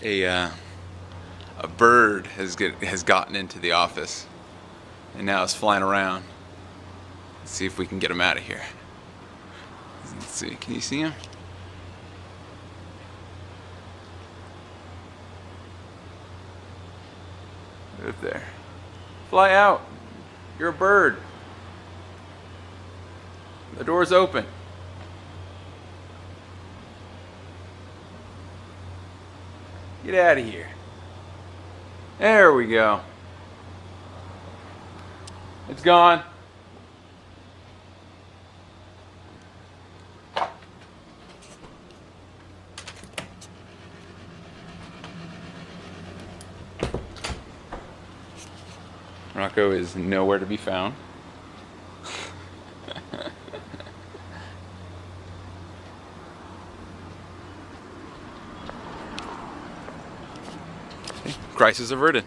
A a bird has gotten into the office and now is flying around. Let's see if we can get him out of here. Let's see. Can you see him? Up there. Fly out. You're a bird. The door's open. Get out of here. There we go. It's gone. Rocco is nowhere to be found. Crisis averted.